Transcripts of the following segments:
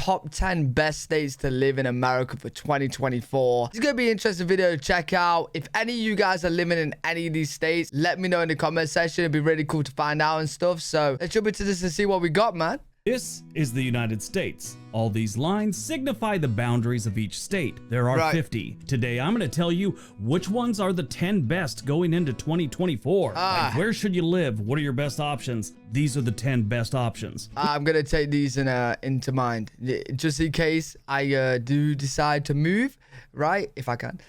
top 10 best states to live in America for 2024. It's going to be an interesting video to check out. If any of you guys are living in any of these states, let me know in the comment section. It'd be really cool to find out and stuff. So let's jump into this and see what we got, man. This is the United States. All these lines signify the boundaries of each state. There are 50. Today, I'm going to tell you which ones are the 10 best going into 2024. Like, where should you live? What are your best options? These are the 10 best options. I'm going to take these into mind, just in case I do decide to move, right? If I can.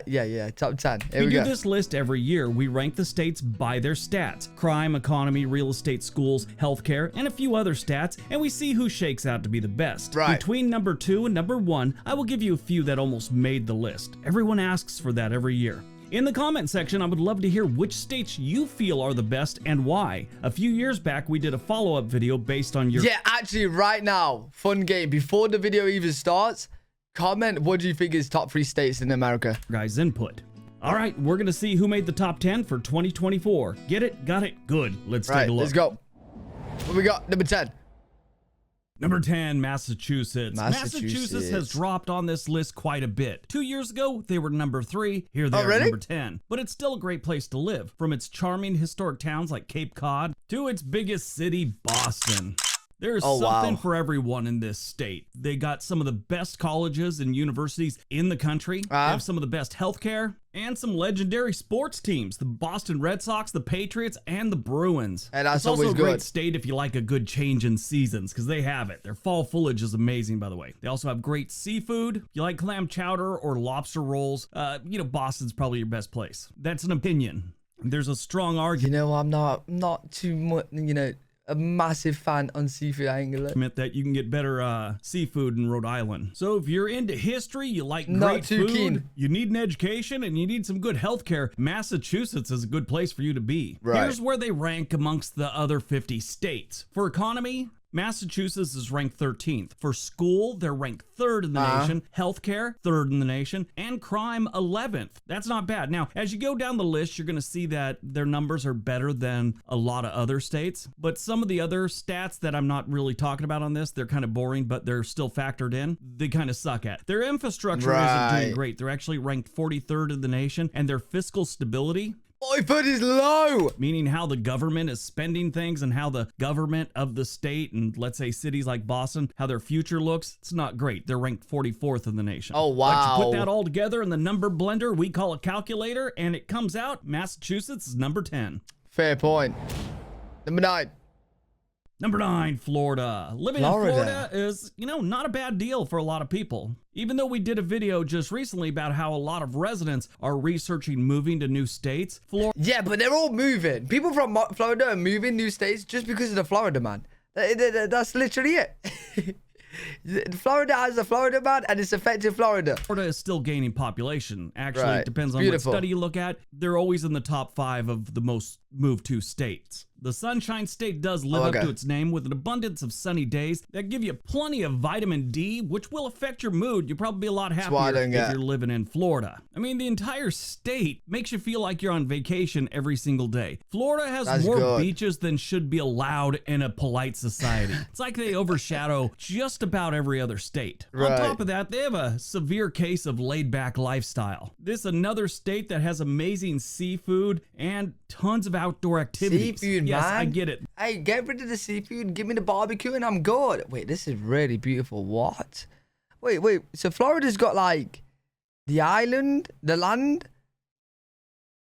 Yeah, top 10. Here we do go. This list every year. We rank the states by their stats: crime, economy, real estate, schools, healthcare, and a few other stats, and we see who shakes out to be the best. Right. Between number 2 and number 1, I will give you a few that almost made the list. Everyone asks for that every year. In the comment section, I would love to hear which states you feel are the best and why. A few years back, we did a follow-up video based on your... Yeah, actually, right now, fun game. Before the video even starts, comment what do you think is top 3 states in America. Guys' input. All right, we're going to see who made the top 10 for 2024. Get it? Got it? Good. Let's take a look. Let's go. What we got? Number 10. Number 10, Massachusetts. Massachusetts has dropped on this list quite a bit. 2 years ago, they were number 3. Here they are number 10. But it's still a great place to live. From its charming historic towns like Cape Cod to its biggest city, Boston. There's something for everyone in this state. They got some of the best colleges and universities in the country. They have some of the best healthcare and some legendary sports teams. The Boston Red Sox, the Patriots, and the Bruins. And that's it's also always a great state if you like a good change in seasons, because they have it. Their fall foliage is amazing, by the way. They also have great seafood. If you like clam chowder or lobster rolls, Boston's probably your best place. That's an opinion. There's a strong argument. I'm not too much, a massive fan on seafood angle. Admit that you can get better seafood in Rhode Island. So if you're into history, you like great food, you need an education, and you need some good healthcare, Massachusetts is a good place for you to be. Here's where they rank amongst the other 50 states. For economy, Massachusetts is ranked 13th. For school, they're ranked 3rd in the nation. Healthcare, 3rd in the nation. And crime, 11th. That's not bad. Now, as you go down the list, you're going to see that their numbers are better than a lot of other states. But some of the other stats that I'm not really talking about on this, they're kind of boring, but they're still factored in. They kind of suck at. Their infrastructure isn't doing great. They're actually ranked 43rd in the nation. And their fiscal stability... Boyhood is low. Meaning how the government is spending things and how the government of the state and let's say cities like Boston, how their future looks, it's not great. They're ranked 44th in the nation. Oh, wow. But you put that all together in the number blender we call a calculator, and it comes out Massachusetts is number 10. Fair point. Number 9. Number 9, Florida. Living in Florida is, not a bad deal for a lot of people. Even though we did a video just recently about how a lot of residents are researching moving to new states, Yeah, but they're all moving. People from Florida are moving new states just because of the Florida man. That's literally it. Florida has a Florida man, and it's affecting Florida. Florida is still gaining population. Actually, it depends on what study you look at. They're always in the top 5 of the most moved to states. The Sunshine State does live up to its name with an abundance of sunny days that give you plenty of vitamin D, which will affect your mood. You'll probably be a lot happier if you're living in Florida. I mean, the entire state makes you feel like you're on vacation every single day. Florida has more beaches than should be allowed in a polite society. It's like they overshadow just about every other state. On top of that, they have a severe case of laid-back lifestyle. This is another state that has amazing seafood and tons of outdoor activities. Seafood, yes, man. I get it. Hey, get rid of the seafood, give me the barbecue, and I'm good. Wait, this is really beautiful. What? Wait. So Florida's got like the island, the land,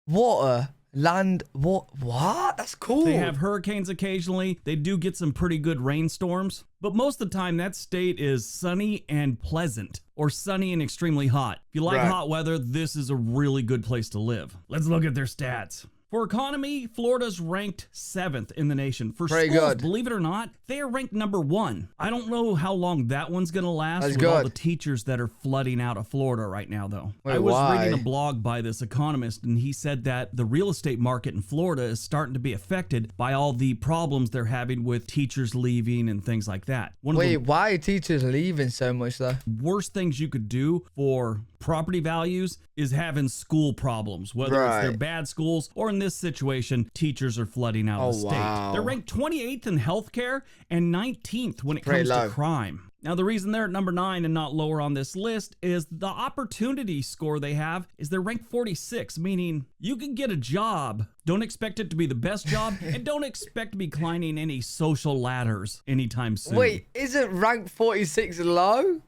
water, land, what? That's cool. They have hurricanes occasionally. They do get some pretty good rainstorms. But most of the time, that state is sunny and pleasant, or sunny and extremely hot. If you like hot weather, this is a really good place to live. Let's look at their stats. For economy, Florida's ranked 7th in the nation. For schools, believe it or not, they are ranked number 1. I don't know how long that one's going to last with all the teachers that are flooding out of Florida right now, though. I was reading a blog by this economist, and he said that the real estate market in Florida is starting to be affected by all the problems they're having with teachers leaving and things like that. Why are teachers leaving so much, though? Worst things you could do for property values is having school problems, whether it's their bad schools or in this situation, teachers are flooding out of the state. They're ranked 28th in healthcare and 19th when it comes to crime. Now, the reason they're at number 9 and not lower on this list is the opportunity score they have is they're ranked 46, meaning you can get a job. Don't expect it to be the best job, and don't expect to be climbing any social ladders anytime soon. Wait, isn't rank 46 low?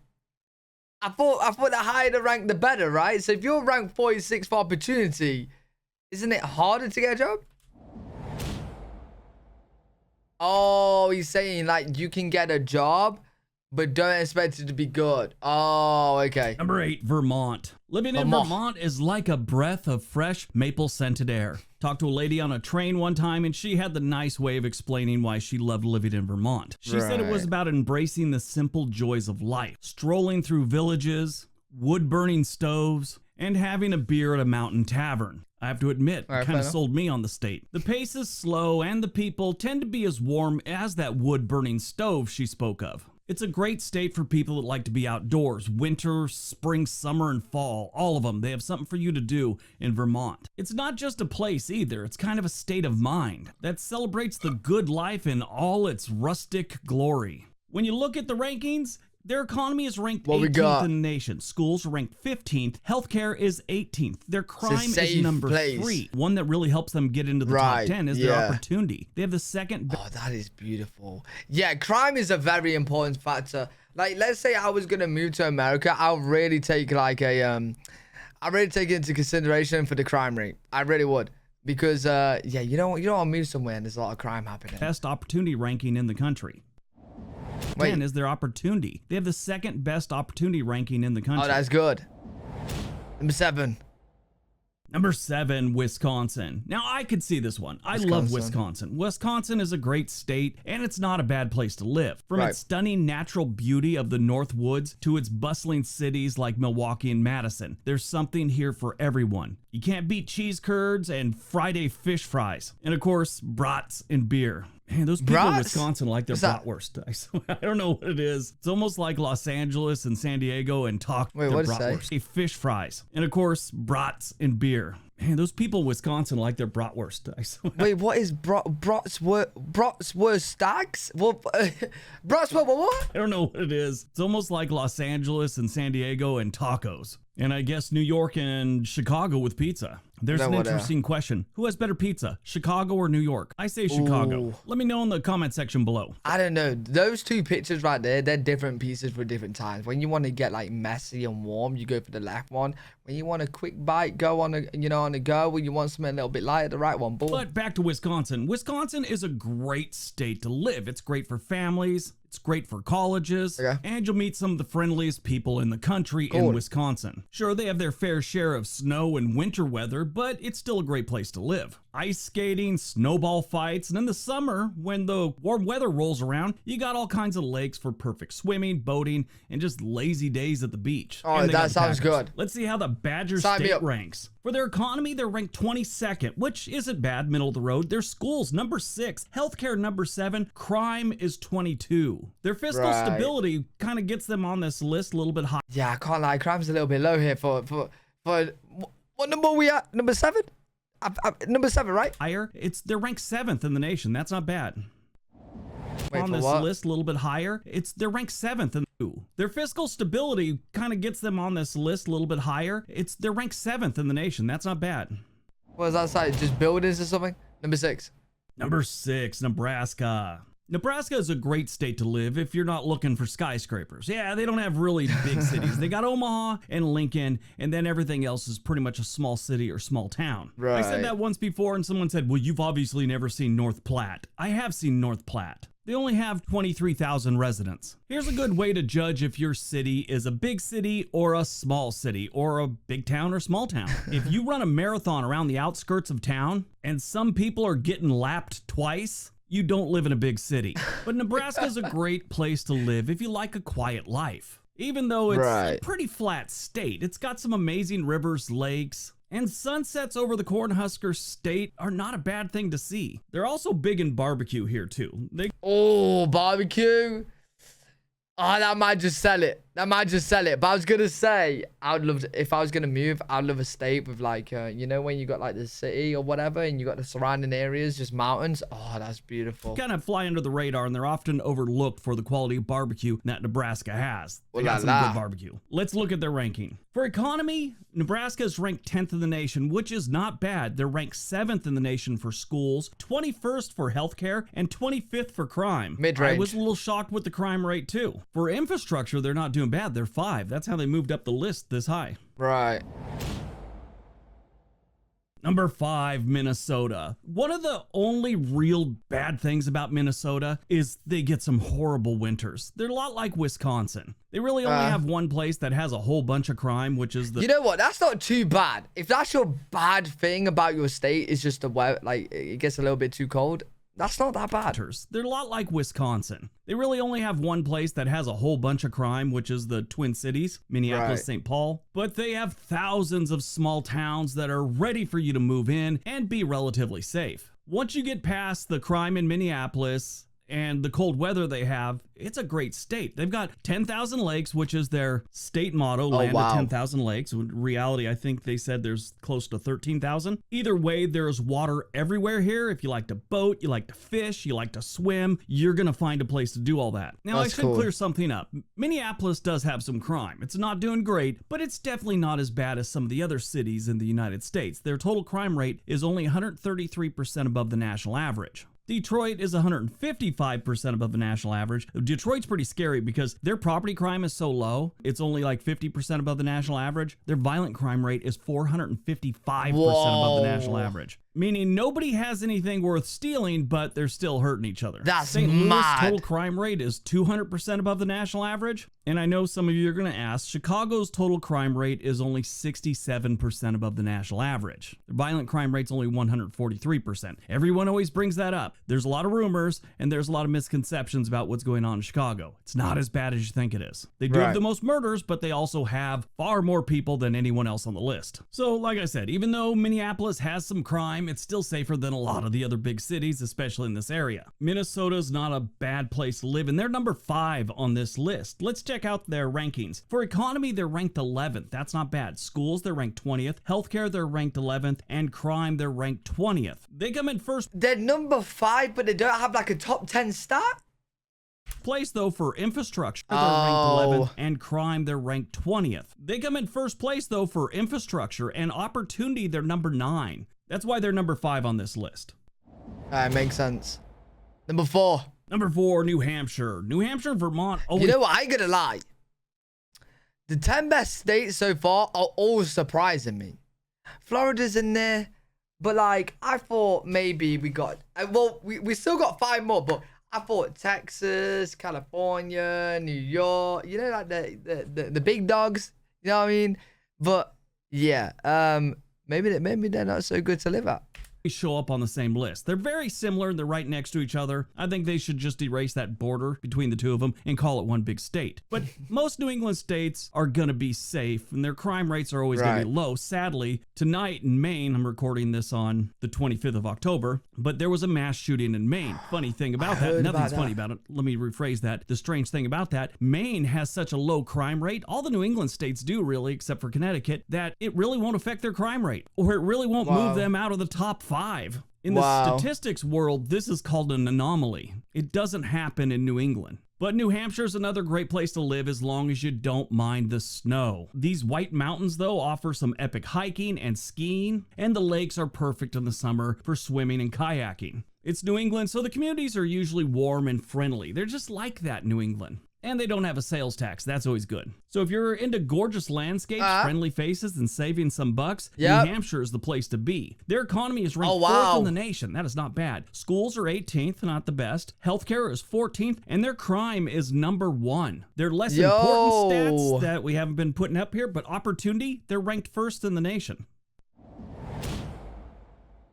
I thought the higher the rank, the better, right? So if you're ranked 46 for opportunity, isn't it harder to get a job? Oh, he's saying like you can get a job, but don't expect it to be good. Oh, okay. Number 8, Vermont. Living in Vermont is like a breath of fresh maple-scented air. Talked to a lady on a train one time, and she had the nice way of explaining why she loved living in Vermont. She said it was about embracing the simple joys of life, strolling through villages, wood-burning stoves, and having a beer at a mountain tavern. I have to admit, it kind of sold me on the state. The pace is slow, and the people tend to be as warm as that wood-burning stove she spoke of. It's a great state for people that like to be outdoors. Winter, spring, summer, and fall. All of them. They have something for you to do in Vermont. It's not just a place either. It's kind of a state of mind that celebrates the good life in all its rustic glory. When you look at the rankings, their economy is ranked 18th in the nation. Schools are ranked 15th. Healthcare is 18th. Their crime is number 3. One that really helps them get into the top 10 is their opportunity. They have the second. Oh, that is beautiful. Yeah, crime is a very important factor. Like, let's say I was gonna move to America, I'll really take like a I really take it into consideration for the crime rate. I really would. Because yeah, you don't want to move somewhere and there's a lot of crime happening. Best opportunity ranking in the country. 10 is their opportunity. They have the second best opportunity ranking in the country. Oh, that's good. Number 7. Number 7, Wisconsin. Now, I could see this one. I love Wisconsin. Wisconsin is a great state, and it's not a bad place to live. From its stunning natural beauty of the North Woods to its bustling cities like Milwaukee and Madison, there's something here for everyone. You can't beat cheese curds and Friday fish fries. And of course, brats and beer. Man, those people in Wisconsin like their bratwurst. I don't know what it is. It's almost like Los Angeles and San Diego and talk their bratwurst. Fish fries. And of course, brats and beer. Man, those people in Wisconsin like their bratwurst. Wait, what is bratwurst stacks? What? What? I don't know what it is. It's almost like Los Angeles and San Diego and tacos. And I guess New York and Chicago with pizza. There's an interesting question. Who has better pizza, Chicago or New York? I say Chicago. Ooh. Let me know in the comment section below. I don't know. Those two pictures right there, they're different pieces for different times. When you want to get like messy and warm, you go for the left one. When you want a quick bite, go on the go. When you want something a little bit lighter, the right one. Boom. But back to Wisconsin. Wisconsin is a great state to live. It's great for families. It's great for colleges, and you'll meet some of the friendliest people in the country in Wisconsin. Sure, they have their fair share of snow and winter weather, but it's still a great place to live. Ice skating, snowball fights, and in the summer, when the warm weather rolls around, you got all kinds of lakes for perfect swimming, boating, and just lazy days at the beach. Oh, that sounds good. Let's see how the Badger State ranks. For their economy, they're ranked 22nd, which isn't bad, middle of the road. Their schools, number 6. Healthcare, number 7. Crime is 22. Their fiscal stability kind of gets them on this list a little bit high. Yeah, I can't lie. Crime's a little bit low here for what number are we at? Number 7? Number 7, right? Higher. They're ranked 7th in the nation. That's not bad. Wait, on this list a little bit higher. They're ranked 7th in their fiscal stability kind of gets them on this list a little bit higher. They're ranked 7th in the nation. That's not bad. What is that side? Just buildings or something? Number 6. Number 6, Nebraska. Nebraska is a great state to live if you're not looking for skyscrapers. Yeah, they don't have really big cities. They got Omaha and Lincoln, and then everything else is pretty much a small city or small town. Right. I said that once before, and someone said, well, you've obviously never seen North Platte. I have seen North Platte. They only have 23,000 residents. Here's a good way to judge if your city is a big city or a small city or a big town or small town. If you run a marathon around the outskirts of town and some people are getting lapped twice, you don't live in a big city. But Nebraska is a great place to live if you like a quiet life. Even though it's a pretty flat state, it's got some amazing rivers, lakes, and sunsets over the Cornhusker State are not a bad thing to see. They're also big in barbecue here too. Oh, barbecue. Oh, that might just sell it. That might just sell it. But I was gonna say, I would love to, if I was gonna move, I'd love a state with like, you know, when you got like the city or whatever, and you got the surrounding areas, just mountains. Oh, that's beautiful. Kind of fly under the radar, and they're often overlooked for the quality of barbecue that Nebraska has. They got some good barbecue. Let's look at their ranking. For economy, Nebraska is ranked 10th in the nation, which is not bad. They're ranked 7th in the nation for schools, 21st for healthcare, and 25th for crime. Mid-range. I was a little shocked with the crime rate too. For infrastructure, they're not doing bad. They're 5. That's how they moved up the list this high. Right. Number 5, Minnesota. One of the only real bad things about Minnesota is they get some horrible winters. They're a lot like Wisconsin. They really only have one place that has a whole bunch of crime, which is the... You know what? That's not too bad. If that's your bad thing about your state is just the weather, like it gets a little bit too cold, that's not that bad. They're a lot like Wisconsin. They really only have one place that has a whole bunch of crime, which is the Twin Cities, Minneapolis, St. Paul. But they have thousands of small towns that are ready for you to move in and be relatively safe. Once you get past the crime in Minneapolis and the cold weather they have, it's a great state. They've got 10,000 lakes, which is their state motto, land of 10,000 lakes. In reality, I think they said there's close to 13,000. Either way, there's water everywhere here. If you like to boat, you like to fish, you like to swim, you're going to find a place to do all that. Now, I should clear something up. Minneapolis does have some crime. It's not doing great, but it's definitely not as bad as some of the other cities in the United States. Their total crime rate is only 133% above the national average. Detroit is 155% above the national average. Detroit's pretty scary because their property crime is so low. It's only like 50% above the national average. Their violent crime rate is 455% above the national average. Meaning nobody has anything worth stealing, but they're still hurting each other. That's St. Louis mad. Total crime rate is 200% above the national average. And I know some of you are going to ask, Chicago's total crime rate is only 67% above the national average. Their violent crime rate's only 143%. Everyone always brings that up. There's a lot of rumors and there's a lot of misconceptions about what's going on in Chicago. It's not as bad as you think it is. They do have the most murders, but they also have far more people than anyone else on the list. So like I said, even though Minneapolis has some crime, it's still safer than a lot of the other big cities, especially in this area. Minnesota's not a bad place to live, and they're number 5 on this list. Let's check out their rankings. For economy, they're ranked 11th. That's not bad. Schools, they're ranked 20th. Healthcare, they're ranked 11th. And crime, they're ranked 20th. They come in first. They're number 5, but they don't have like a top 10 stat? Place though for infrastructure, they're ranked 11th, and crime, they're ranked 20th. They come in first place though for infrastructure, and opportunity, they're number 9. That's why they're number 5 on this list. Makes sense. Number 4. Number 4, New Hampshire. New Hampshire and Vermont. You know what? I ain't gonna lie. The 10 best states so far are all surprising me. Florida's in there, but like I thought maybe we got. Well, we still got 5 more, but I thought Texas, California, New York. You know, like the big dogs. You know what I mean? But yeah, maybe they're not so good to live at. Show up on the same list. They're very similar. They're right next to each other. I think they should just erase that border between the two of them and call it one big state. But most New England states are going to be safe and their crime rates are always going to be low. Sadly, tonight in Maine, I'm recording this on the 25th of October, but there was a mass shooting in Maine. Funny thing about that, nothing's funny about it. Let me rephrase that. The strange thing about that, Maine has such a low crime rate. All the New England states do really, except for Connecticut, that it really won't affect their crime rate or it really won't move them out of the top 5. In the statistics world, this is called an anomaly. It doesn't happen in New England. But New Hampshire's another great place to live as long as you don't mind the snow. These White Mountains, though, offer some epic hiking and skiing, and the lakes are perfect in the summer for swimming and kayaking. It's New England, so the communities are usually warm and friendly. They're just like that, New England. And they don't have a sales tax. That's always good. So if you're into gorgeous landscapes, friendly faces, and saving some bucks, New Hampshire is the place to be. Their economy is ranked 4th in the nation. That is not bad. Schools are 18th, not the best. Healthcare is 14th, and their crime is number 1. They're less important stats that we haven't been putting up here, but opportunity, they're ranked 1st in the nation.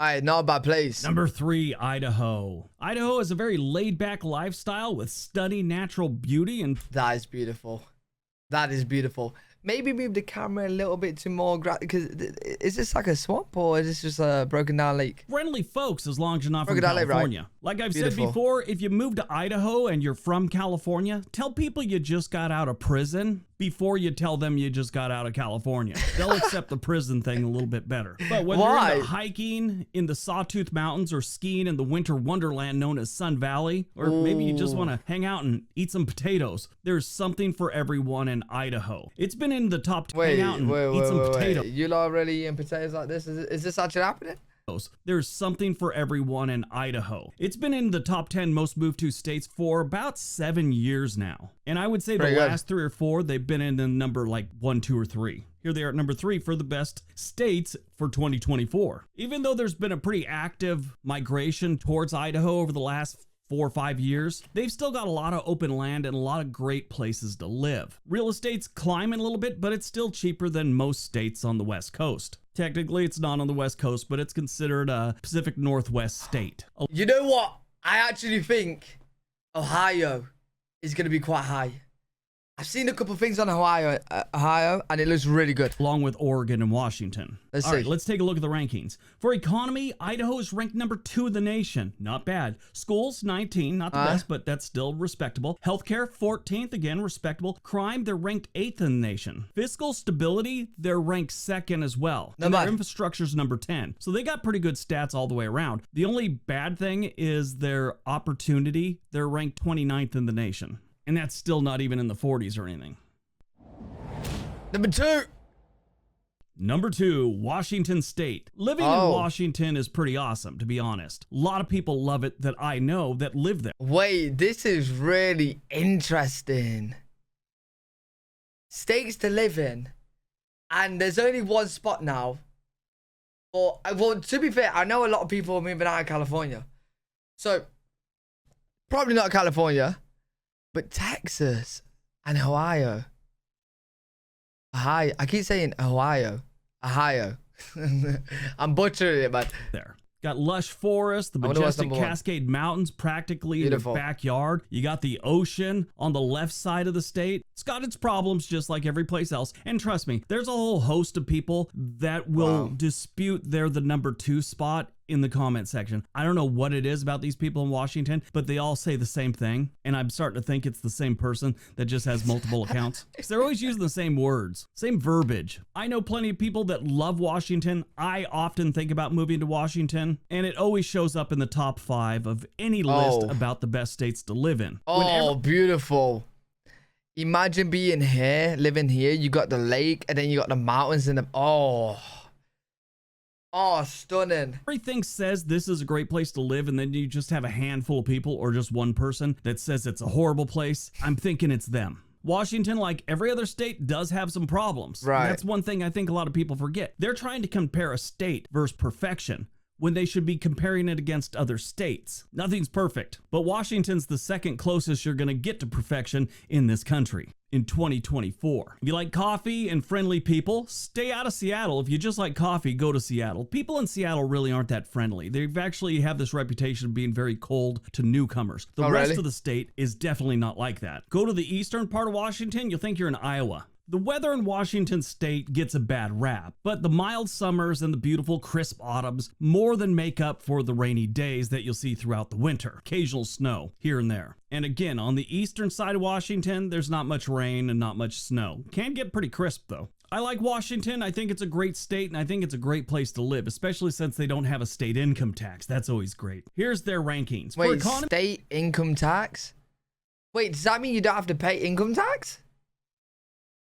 Alright, not a bad place. Number 3, Idaho. Idaho is a very laid-back lifestyle with stunning natural beauty and... That is beautiful. That is beautiful. maybe move the camera a little bit to more because is this like a swamp or is this just a broken down lake? Friendly folks, as long as you're not from California. Right? Like I've said before, if you move to Idaho and you're from California, tell people you just got out of prison before you tell them you just got out of California. They'll accept the prison thing a little bit better. But whether you're into hiking in the Sawtooth Mountains or skiing in the winter wonderland known as Sun Valley, or maybe you just want to hang out and eat some potatoes, there's something for everyone in Idaho. It's been in the top 10. Hang out and eat some potatoes. You lot really eating potatoes like this? Is this actually happening? There's something for everyone in Idaho. It's been in the top 10 most moved to states for about 7 years now. And I would say the last 3 or 4, they've been in the number like 1, 2, or 3. Here they are at number 3 for the best states for 2024. Even though there's been a pretty active migration towards Idaho over the last 4 or 5 years, they've still got a lot of open land and a lot of great places to live. Real estate's climbing a little bit, but it's still cheaper than most states on the West Coast. Technically, it's not on the West Coast, but it's considered a Pacific Northwest state. You know what? I actually think Ohio is going to be quite high. I've seen a couple things on Ohio, and it looks really good. Along with Oregon and Washington. All right, let's take a look at the rankings. For economy, Idaho is ranked number 2 in the nation. Not bad. Schools, 19. Not the best, but that's still respectable. Healthcare, 14th. Again, respectable. Crime, they're ranked 8th in the nation. Fiscal stability, they're ranked 2nd as well. And their infrastructure's number 10. So they got pretty good stats all the way around. The only bad thing is their opportunity. They're ranked 29th in the nation. And that's still not even in the 40s or anything. Number 2, Washington State. Living in Washington is pretty awesome, to be honest. A lot of people love it that I know that live there. Wait, this is really interesting. States to live in. And there's only one spot now. Well, to be fair, I know a lot of people are moving out of California. So, probably not California. But Texas and Ohio. I keep saying Ohio. I'm butchering it, man. There. Got lush forest, the majestic Cascade Mountains practically in your backyard. You got the ocean on the left side of the state. It's got its problems just like every place else. And trust me, there's a whole host of people that will dispute they're the number 2 spot in the comment section. I don't know what it is about these people in Washington, but they all say the same thing. And I'm starting to think it's the same person that just has multiple accounts. Because they're always using the same words, same verbiage. I know plenty of people that love Washington. I often think about moving to Washington, and it always shows up in the top 5 of any list about the best states to live in. Beautiful. Imagine being here, living here. You got the lake, and then you got the mountains and the... stunning. Everything says this is a great place to live, and then you just have a handful of people or just one person that says it's a horrible place. I'm thinking it's them. Washington, like every other state, does have some problems. Right. That's one thing I think a lot of people forget. They're trying to compare a state versus perfection when they should be comparing it against other states. Nothing's perfect, but Washington's the second closest you're gonna get to perfection in this country in 2024. If you like coffee and friendly people, stay out of Seattle. If you just like coffee, go to Seattle. People in Seattle really aren't that friendly. They've actually have this reputation of being very cold to newcomers. The rest of the state is definitely not like that. Go to the eastern part of Washington, you'll think you're in Iowa. The weather in Washington state gets a bad rap, but the mild summers and the beautiful crisp autumns more than make up for the rainy days that you'll see throughout the winter. Occasional snow here and there. And again, on the eastern side of Washington, there's not much rain and not much snow. Can get pretty crisp though. I like Washington. I think it's a great state, and I think it's a great place to live, especially since they don't have a state income tax. That's always great. Here's their rankings. Wait, state income tax? Wait, does that mean you don't have to pay income tax?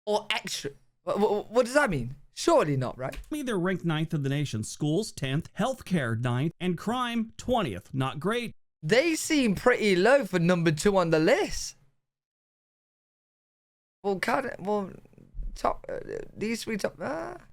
Or extra? What does that mean? Surely not, right? They're ranked 9th in the nation. Schools, 10th. Healthcare, 9th. And crime, 20th. Not great. They seem pretty low for number 2 on the list. These 3 top...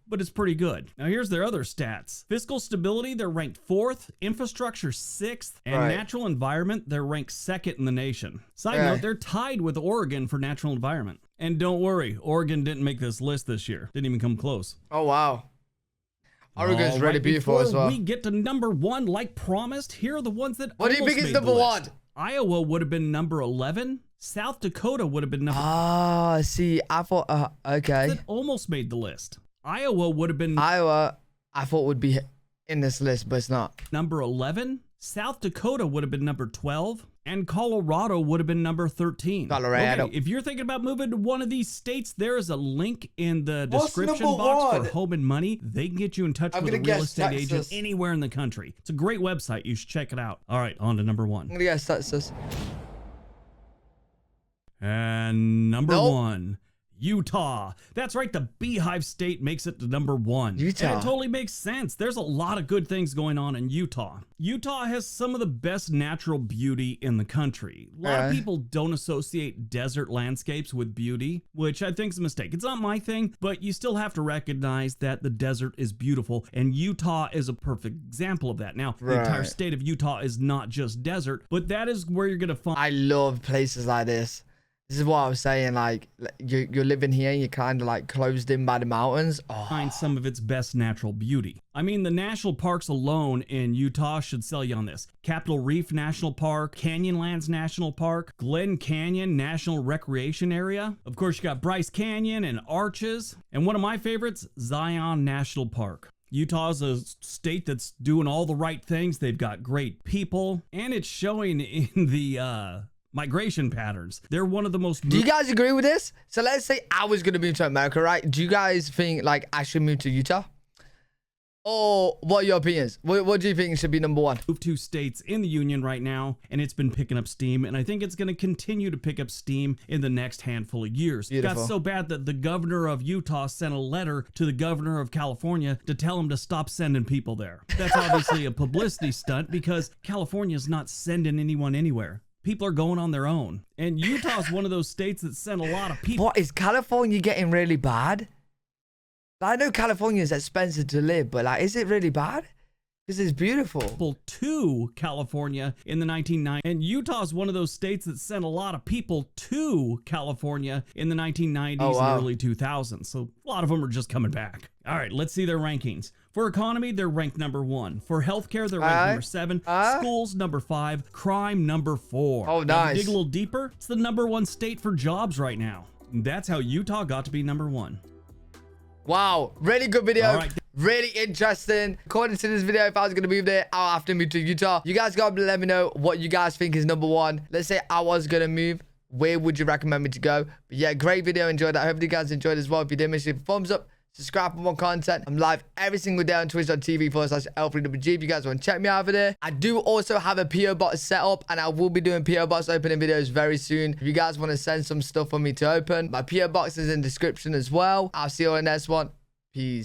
But it's pretty good. Now here's their other stats. Fiscal stability, they're ranked 4th. Infrastructure, 6th. And natural environment, they're ranked 2nd in the nation. Side note, they're tied with Oregon for natural environment. And don't worry, Oregon didn't make this list this year. Didn't even come close. Oh, wow. Oregon's really beautiful as well. We get to number 1, like promised. Here are the ones that What do you think is number 1? Iowa would have been number 11. South Dakota would have been number... Ah, see, I thought, okay. It almost made the list. Iowa would have been... Iowa, I thought would be in this list, but it's not. Number 11. South Dakota would have been number 12. And Colorado would have been number 13. Colorado. Okay, if you're thinking about moving to one of these states, there is a link in the description box for Home and Money. They can get you in touch with a real estate agent anywhere in the country. It's a great website. You should check it out. All right, on to number 1. I'm gonna guess Texas. And number 1. Utah. That's right, the Beehive State makes it to number 1. Utah. And it totally makes sense. There's a lot of good things going on in Utah. Utah has some of the best natural beauty in the country. A lot of people don't associate desert landscapes with beauty, which I think is a mistake. It's not my thing, but you still have to recognize that the desert is beautiful, and Utah is a perfect example of that. Now, the entire state of Utah is not just desert, but that is where you're going to find... I love places like this. This is what I was saying, like, you're living here and you're kind of like closed in by the mountains. Find some of its best natural beauty. I mean, the national parks alone in Utah should sell you on this. Capitol Reef National Park, Canyonlands National Park, Glen Canyon National Recreation Area. Of course, you got Bryce Canyon and Arches. And one of my favorites, Zion National Park. Utah is a state that's doing all the right things. They've got great people, and it's showing in the... migration patterns. They're one of the most... Do you guys agree with this? So let's say I was going to move to America, right? Do you guys think like I should move to Utah? Or what are your opinions? What do you think should be number 1? Move 2 states in the union right now, and it's been picking up steam, and I think it's going to continue to pick up steam in the next handful of years. Beautiful. It got so bad that the governor of Utah sent a letter to the governor of California to tell him to stop sending people there. That's obviously a publicity stunt because California is not sending anyone anywhere. People are going on their own. And Utah is one of those states that send a lot of people. What, is California getting really bad? I know California is expensive to live, but like, is it really bad? Because it's beautiful. To California in the 1990s. And Utah is one of those states that sent a lot of people to California in the 1990s and early 2000s. So a lot of them are just coming back. All right, let's see their rankings. For economy, they're ranked number 1. For healthcare, they're ranked number 7. Schools, number 5. Crime, number 4. Oh, now, nice. to dig a little deeper, it's the number 1 state for jobs right now. And that's how Utah got to be number 1. Wow, really good video. Really interesting. According to this video, if I was going to move there, I'll have to move to Utah. You guys got to let me know what you guys think is number 1. Let's say I was going to move. Where would you recommend me to go? But yeah, great video. Enjoyed that. I hope you guys enjoyed as well. If you did, make sure you leave a thumbs up. Subscribe for more content. I'm live every single day on twitch.tv/L3WG if you guys want to check me out over there. I do also have a P.O Box set up, and I will be doing P.O Box opening videos very soon. If you guys want to send some stuff for me to open, my P.O Box is in the description as well. I'll see you on the next one. Peace.